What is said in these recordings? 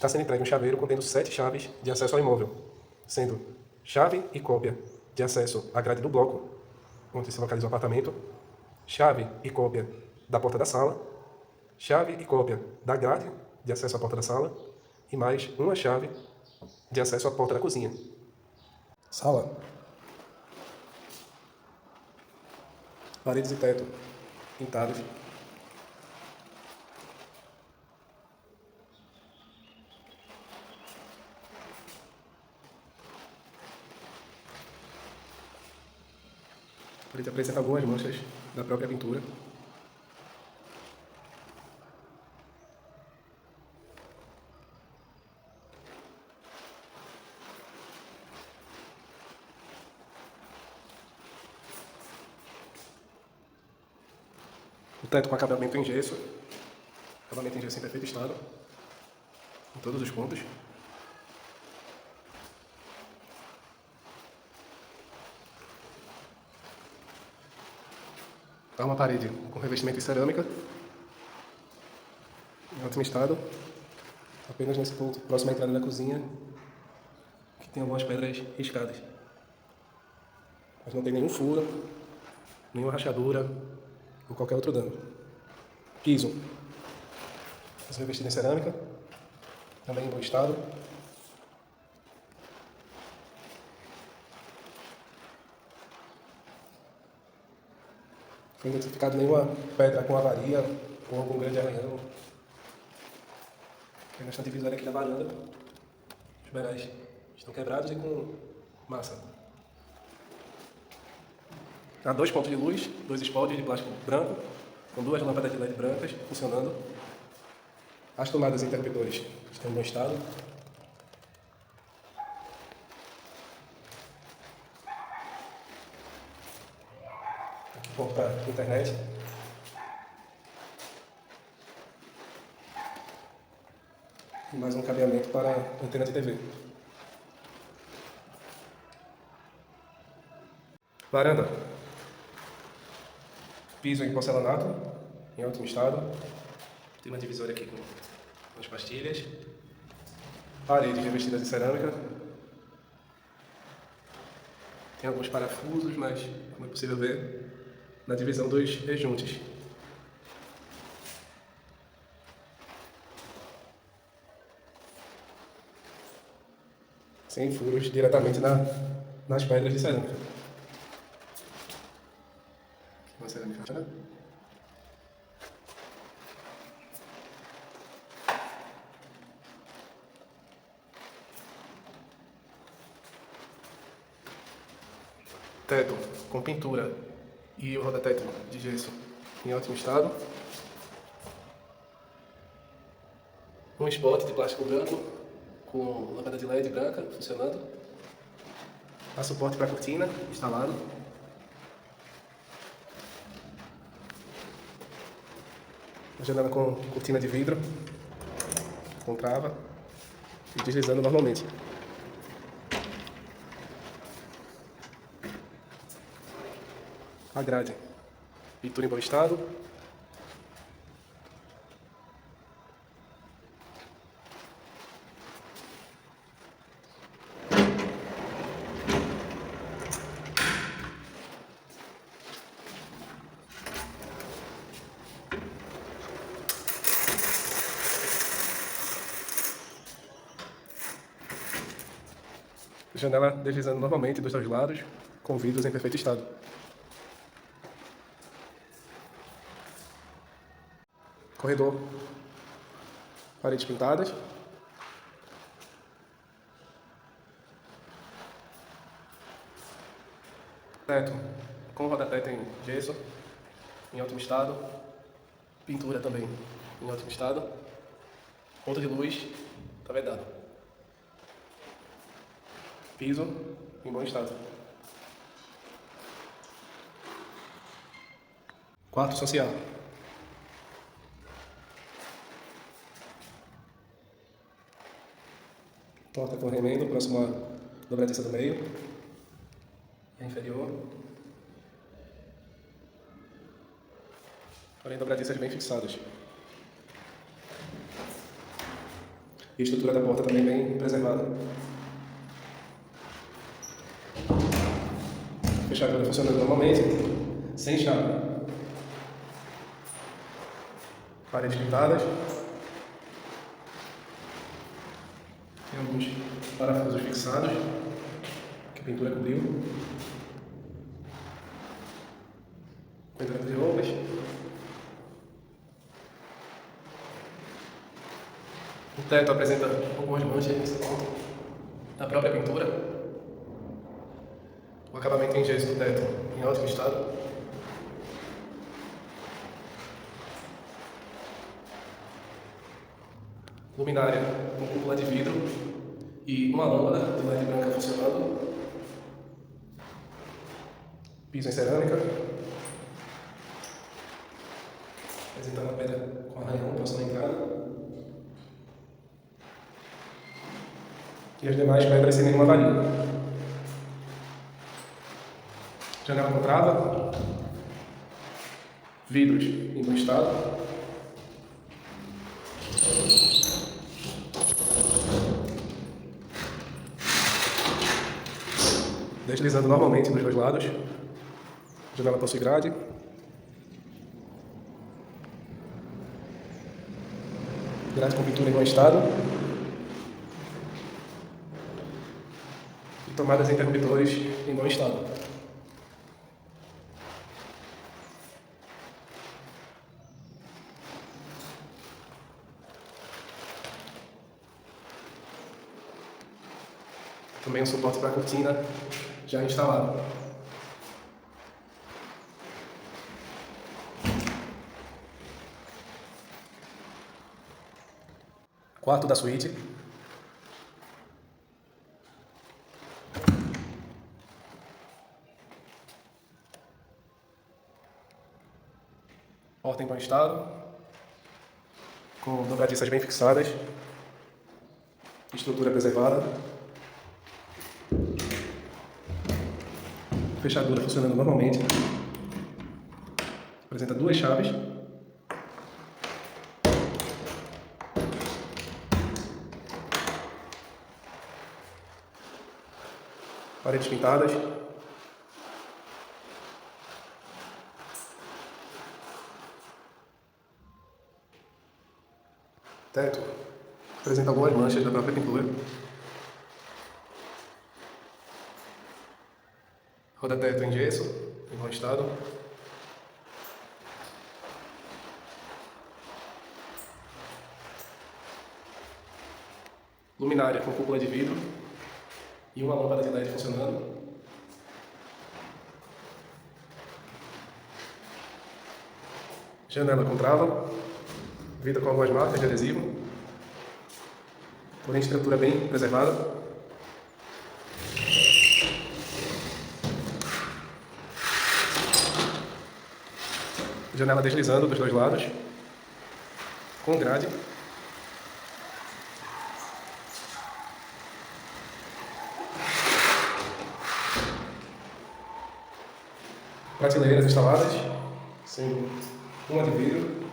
está sendo entregue um chaveiro contendo 7 chaves de acesso ao imóvel, sendo chave e cópia de acesso à grade do bloco, onde se localiza o apartamento, chave e cópia da porta da sala, chave e cópia da grade de acesso à porta da sala e mais uma chave de acesso à porta da cozinha. Sala. Paredes e teto pintados. A parede apresenta algumas manchas da própria pintura. O teto com acabamento em gesso. Acabamento em gesso em perfeito estado. Em todos os pontos. Há uma parede com revestimento em cerâmica. Em ótimo estado. Apenas nesse ponto, próximo à entrada da cozinha, que tem algumas pedras riscadas. Mas não tem nenhum furo, nenhuma rachadura ou qualquer outro dano. Piso. Piso revestido em cerâmica. Também em bom estado. Foi identificado nenhuma pedra com avaria ou algum grande arranhão. Tem bastante divisória aqui da varanda. Os beirais estão quebrados e com massa. Há 2 pontos de luz, 2 spots de plástico branco, com 2 lâmpadas de LED brancas funcionando. As tomadas e interruptores estão em bom estado. Aqui ponto para a internet. E mais um cabeamento para a antena de TV. Varanda. Piso em porcelanato, em ótimo estado. Tem uma divisória aqui com as pastilhas. Paredes revestidas em cerâmica. Tem alguns parafusos, mas não é possível ver na divisão dos rejuntes. Sem furos diretamente nas pedras de cerâmica. Uma cerâmica, né? Teto com pintura e o roda-teto de gesso em ótimo estado. Um spot de plástico branco com lâmpada de LED branca funcionando. Há suporte para cortina instalado. A janela com cortina de vidro, com trava e deslizando normalmente. A grade, pintura em bom estado. Janela deslizando normalmente dos 2 lados, com vidros em perfeito estado. Corredor, paredes pintadas. Teto com roda-teto em gesso, em ótimo estado. Pintura também em ótimo estado. Ponto de luz está vedado. Piso em bom estado. Quarto social. Porta com remendo próximo à dobradiça do meio. E a inferior. Porém, dobradiças bem fixadas. E a estrutura da porta também bem preservada. Fechadura funcionando normalmente, sem chave. Paredes pintadas. Tem alguns parafusos fixados, que a pintura cobriu. Entrada de roupas. O teto apresenta algumas manchas nesse ponto da própria pintura. O acabamento em gesso do teto em ótimo estado. Luminária com cúpula de vidro e uma lâmpada de LED branca funcionando. Piso em cerâmica. Apresentando a pedra com arranhão próximo à entrada. E as demais pedras sem nenhuma varia. Janela com trava. Vidros em bom estado. Deslizando normalmente dos dois lados. Janela possui grade. Grade com pintura em bom estado. E tomadas e interruptores em bom estado. Também um suporte para a cortina já instalado. Quarto da suíte. Porta em bom estado, com dobradiças bem fixadas, estrutura preservada, fechadura funcionando normalmente, apresenta duas chaves, paredes pintadas, teto apresenta algumas manchas da própria pintura. Roda-teto em gesso, em bom estado. Luminária com cúpula de vidro e uma lâmpada de LED funcionando. Janela com trava, vidro com algumas marcas de adesivo, porém estrutura bem preservada. Janela deslizando dos dois lados, com grade. Prateleiras instaladas, sendo uma de vidro,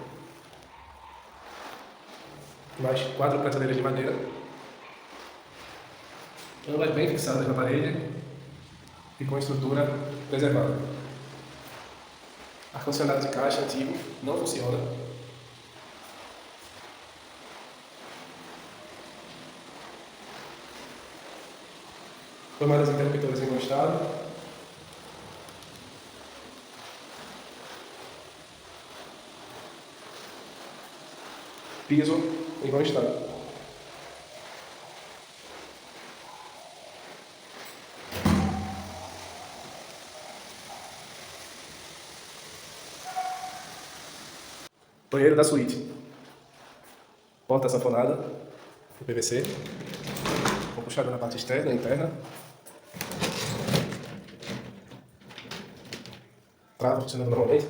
mais 4 prateleiras de madeira, ambas bem fixadas na parede e com estrutura preservada. Ar-condicionado de caixa antigo não funciona. Tomadas interruptoras em bom estado. Piso em bom estado. Banheiro da suíte. Porta sanfonada, em PVC, com puxador na parte externa e interna. Trava funcionando normalmente.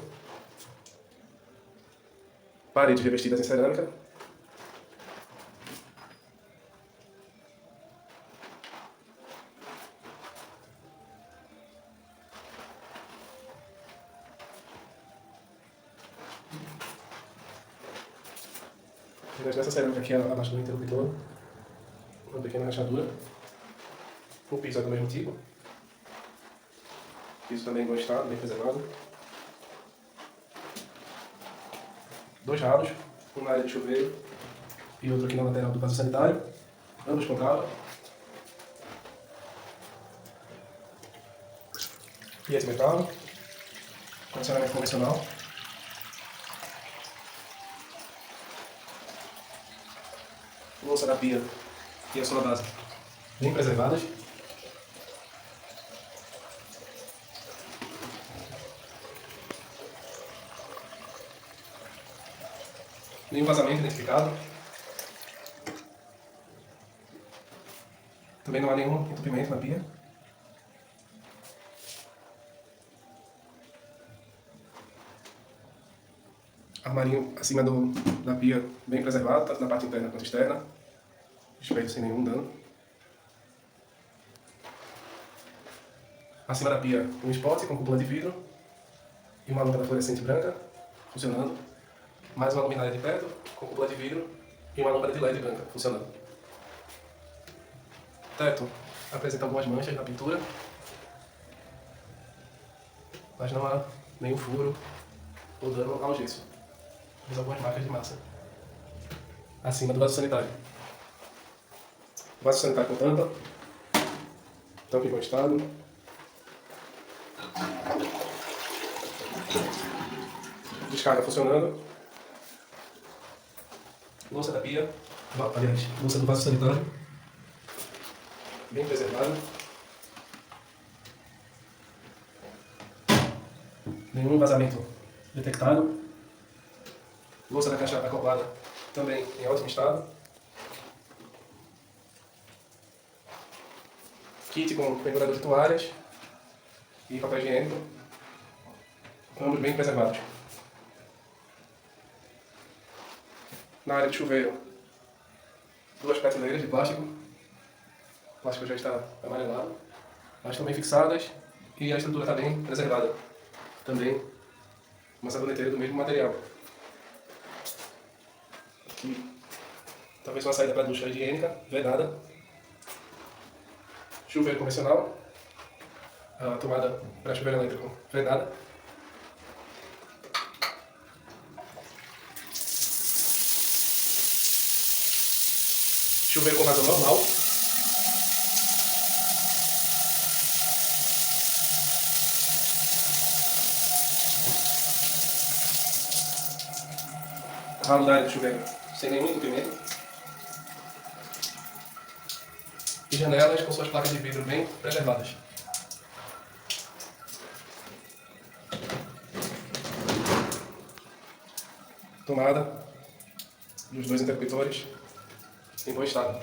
Paredes revestidas em cerâmica. Nessa cerâmica aqui abaixo do interruptor, uma pequena rachadura. O piso é do mesmo tipo. O piso também em bom estado, bem preservado. 2 ralos, um na área de chuveiro e outro aqui na lateral do vaso sanitário, ambos com trava. Pia de metal, condicionamento convencional. Louça da pia e a sua base bem preservadas. Nenhum vazamento identificado. Também não há nenhum entupimento na pia. Armarinho acima da pia bem preservado, tanto na parte interna quanto externa. Espelho sem nenhum dano. Acima da pia, um spot com cúpula de vidro e uma lâmpada fluorescente branca funcionando. Mais uma luminária de teto com cúpula de vidro e uma lâmpada de LED branca funcionando. O teto apresenta algumas manchas na pintura, mas não há nenhum furo ou dano ao gesso. Temos algumas marcas de massa acima do vaso sanitário. O vaso sanitário com tampa em bom estado. Descarga funcionando. Louça da pia, aliás, louça do vaso sanitário, bem preservada. Nenhum vazamento detectado. Louça da caixa acoplada também em ótimo estado. Kit com pendurador de toalhas e papel higiênico, ambos bem preservados. Na área de chuveiro, 2 prateleiras de plástico. O plástico já está amarelado, mas estão bem fixadas e a estrutura está bem preservada. Também uma saboneteira do mesmo material. Aqui, talvez uma saída para ducha higiênica, vedada. Chuveiro convencional. A tomada para chuveiro elétrico vedada. Chuveiro com vazão normal. Ralo da área do chuveiro sem nenhum entupimento. E janelas com suas placas de vidro bem preservadas. Tomada dos 2 interruptores em bom estado.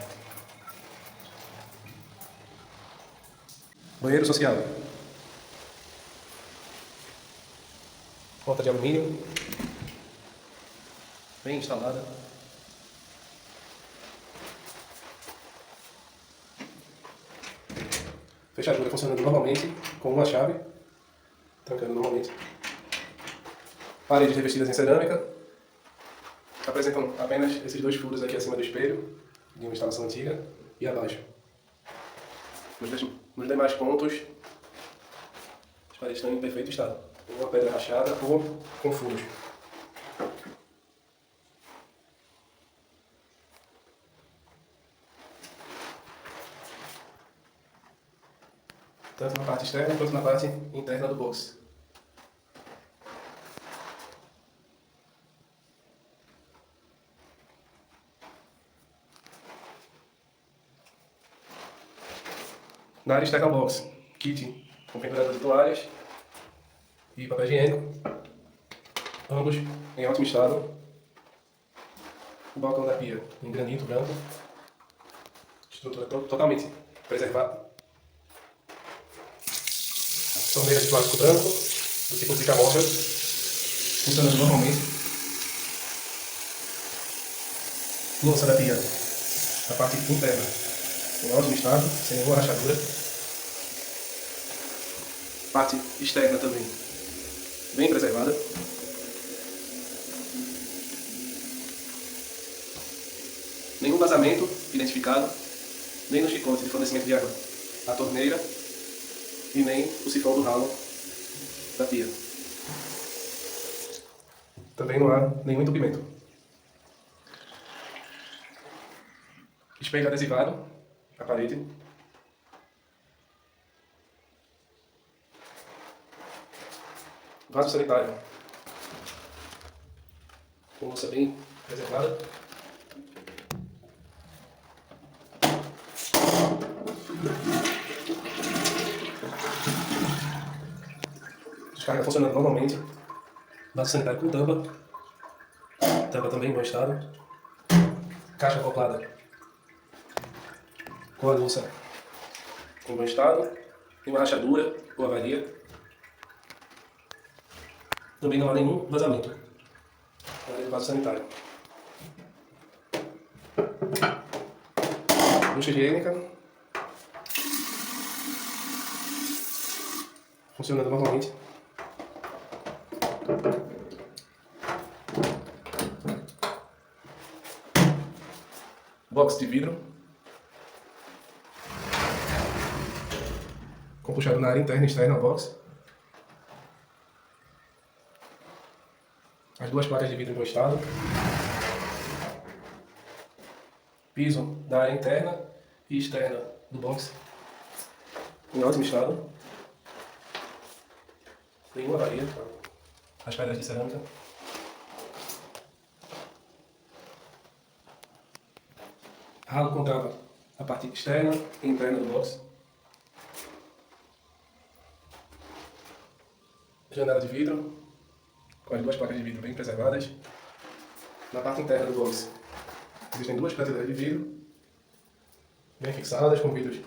Banheiro social. Porta de alumínio. Bem instalada. Fechadura funcionando normalmente, com uma chave. Trancando normalmente. Paredes revestidas em cerâmica. Apresentam apenas esses 2 furos aqui acima do espelho, de uma instalação antiga, e abaixo. Nos demais pontos, as paredes estão em perfeito estado. Uma pedra rachada ou com furos. Tanto na parte externa quanto na parte interna do box. Na área externa do box, kit com pendurador de toalhas e papel higiênico, ambos em ótimo estado. O balcão da pia em granito branco, estrutura totalmente preservada. Torneira de plástico branco, do tipo de camorra, funcionando normalmente. Louça da pia, a parte interna, em ótimo estado, sem nenhuma rachadura. Parte externa também, bem preservada. Nenhum vazamento identificado. nem no chicote de fornecimento de água a torneira e nem o sifão do ralo da pia. Também não há nenhum entupimento. Espelho adesivado à parede. Vaso sanitário. Com louça bem reservada. Descarga funcionando normalmente. Vaso sanitário com tampa. Tampa também em bom estado. Caixa acoplada com a louça em bom estado. Nenhuma rachadura ou avaria. Também não há nenhum vazamento do vaso sanitário. Ducha higiênica. Funcionando normalmente. Box de vidro. Com puxado na área interna e externa ao box. As duas placas de vidro em bom estado. Piso da área interna e externa do box em ótimo estado. Nenhuma avaria. As pedras de cerâmica. Ralo com trava a parte externa e interna do box. Janela de vidro, com as duas placas de vidro bem preservadas. Na parte interna do box existem duas prateleiras de vidro, bem fixadas, com vidros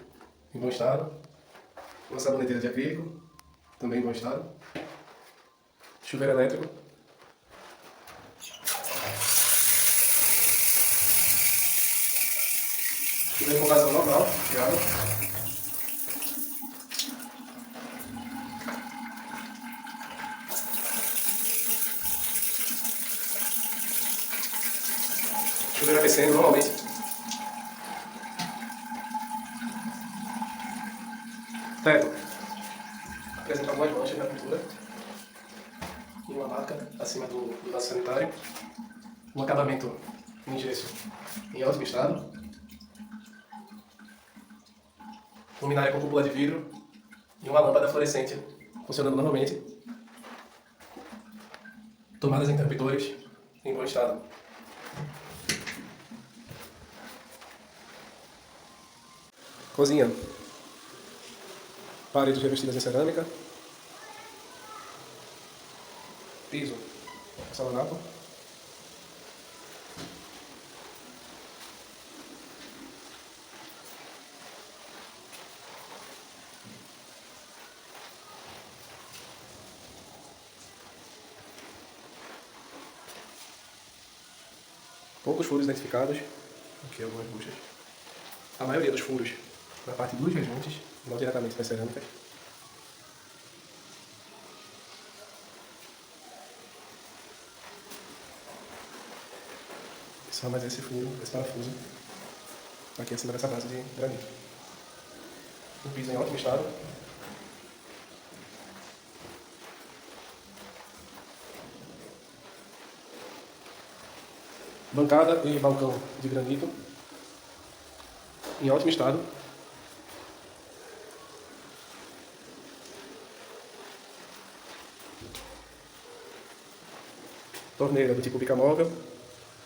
em bom estado. Uma saboneteira de acrílico, também em bom estado. Chuveiro elétrico. Chuveiro com vazão normal, de água. Chuveiro aquecendo normalmente. Teto. Apresenta algumas manchas na pintura. E uma marca acima do vaso sanitário. Um acabamento em gesso em ótimo estado. Luminária com cúpula de vidro. E uma lâmpada fluorescente funcionando normalmente. Tomadas interruptores em bom estado. Cozinha. Paredes revestidas em cerâmica. Piso. Salanato. Poucos furos identificados. Aqui algumas buchas. A maioria dos furos na parte dos rejuntes, não diretamente das cerâmicas. Só mais esse furo, esse parafuso, aqui acima dessa base de granito. O piso em ótimo estado. Bancada e balcão de granito em ótimo estado. Torneira do tipo bicamóvel,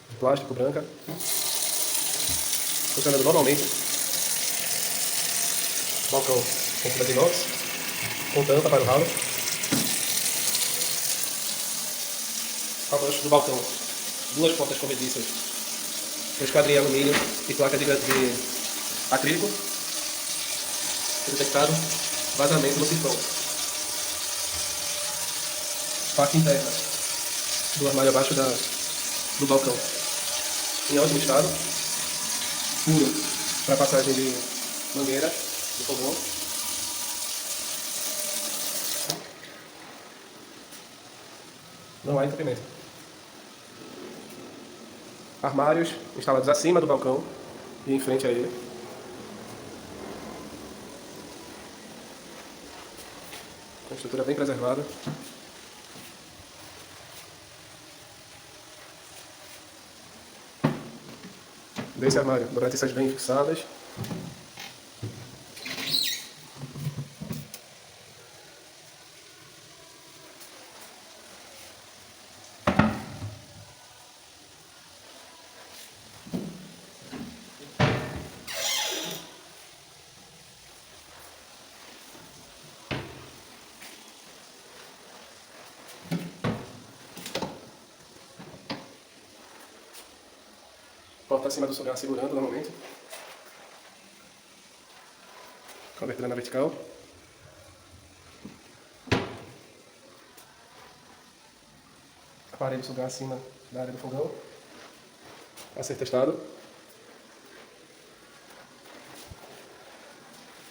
de plástico, branca, funcionando normalmente. Balcão com fibra de inox, com tampa para o ralo. Abaixo do balcão, duas portas corrediças, esquadrinha em alumínio e placa de acrílico. Detectado vazamento no sifão. Parte interna do armário abaixo do balcão em ótimo estado. Furo para passagem de mangueira de fogão. Não há entupimento. Armários instalados acima do balcão e em frente a ele. Estrutura bem preservada. Desse armário, dobradiças bem fixadas. Porta acima do sugar segurando normalmente. Com a abertura na vertical. Aparelho sugar acima da área do fogão. A ser testado.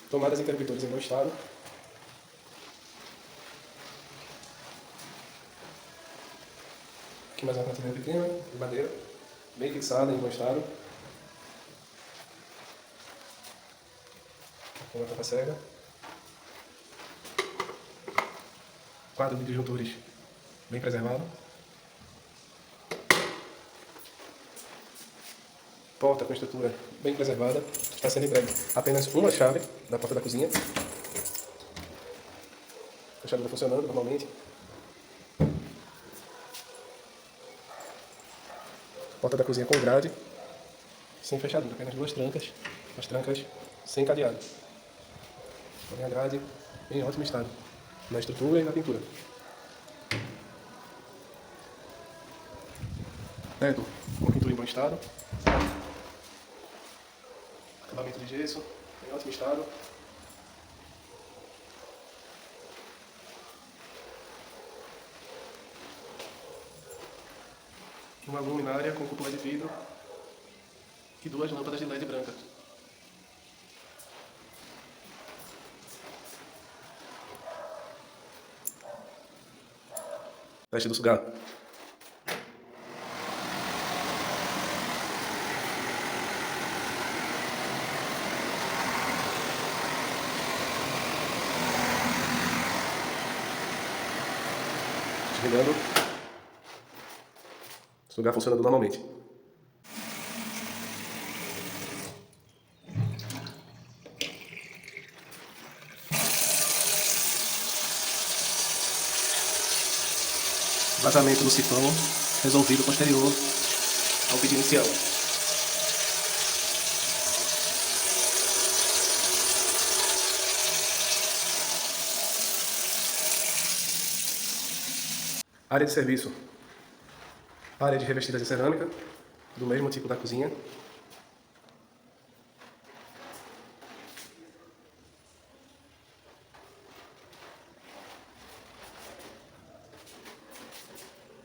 Tomadas e interruptores em bom estado. Aqui mais uma cantileira pequena, de madeira, bem fixada, em bom estado. Com uma tampa cega. Quadro de disjuntores bem preservado. Porta com estrutura bem preservada. Está sendo entregue apenas uma chave da porta da cozinha. Fechadura funcionando normalmente. Porta da cozinha com grade, sem fechadura, apenas duas trancas. As trancas sem cadeado. Porém a grade em ótimo estado, na estrutura e na pintura. Teto com pintura em bom estado. Acabamento de gesso em ótimo estado. Uma luminária com cúpula de vidro e duas lâmpadas de LED branca. Teste do sugar. Desligando. Sugar funcionando normalmente. Vazamento do sifão resolvido posterior ao pedido inicial. Área de serviço. Parede revestidas em cerâmica, do mesmo tipo da cozinha.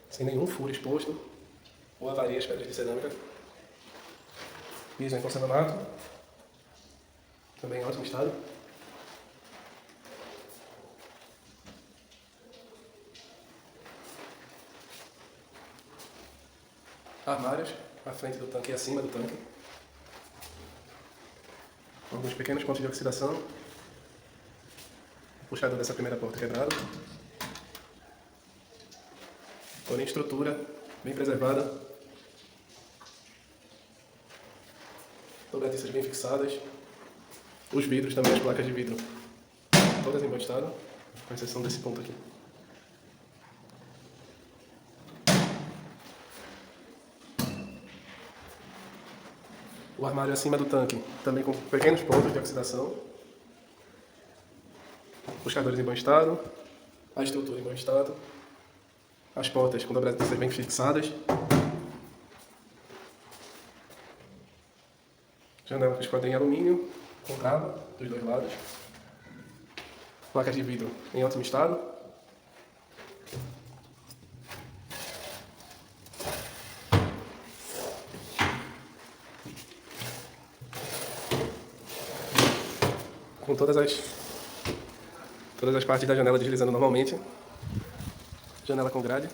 Sem nenhum furo exposto ou avaria as pedras de cerâmica. Piso em porcelanato, também em ótimo estado. Armários à frente do tanque e acima do tanque. Alguns pequenos pontos de oxidação. O puxador dessa primeira porta quebrado. Porém, estrutura bem preservada. Dobradiças bem fixadas. Os vidros também, as placas de vidro, todas em bom estado, com exceção desse ponto aqui. O armário acima do tanque, também com pequenos pontos de oxidação. Puxadores em bom estado. A estrutura em bom estado. As portas com dobradiças bem fixadas. Janela com esquadrinho em alumínio, com trava dos dois lados. Placas de vidro em ótimo estado. Com todas as partes da janela deslizando normalmente. Janela com grade.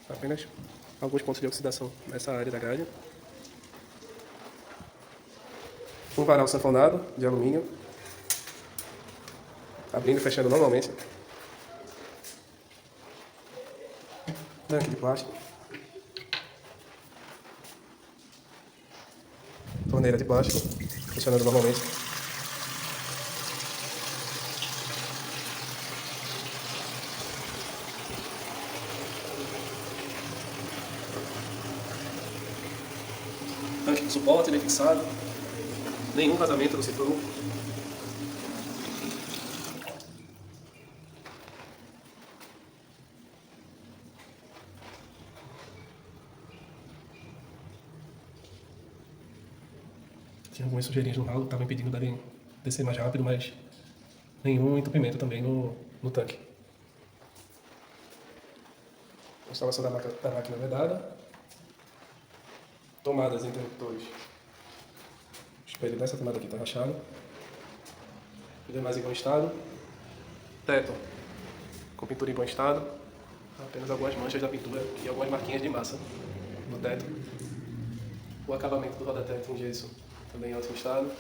Apenas alguns pontos de oxidação nessa área da grade. Um varal sanfonado de alumínio, abrindo e fechando normalmente. Tanque de plástico. Torneira de plástico, funcionando normalmente. Tanque de suporte bem fixado. Nenhum vazamento no cifrão. Tinha algumas sujeirinhas no ralo que estavam impedindo dele descer mais rápido, mas nenhum entupimento também no tanque. Instalação da máquina vedada. Tomadas interruptores. O espelho dessa tomada aqui está rachado. Os demais em bom estado. Teto com pintura em bom estado. Apenas algumas manchas da pintura e algumas marquinhas de massa no teto. O acabamento do roda-teto em gesso também em ótimo estado.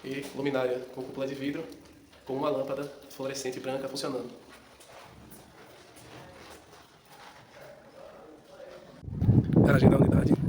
E luminária com cúpula de vidro com uma lâmpada fluorescente branca funcionando. Garagem da unidade.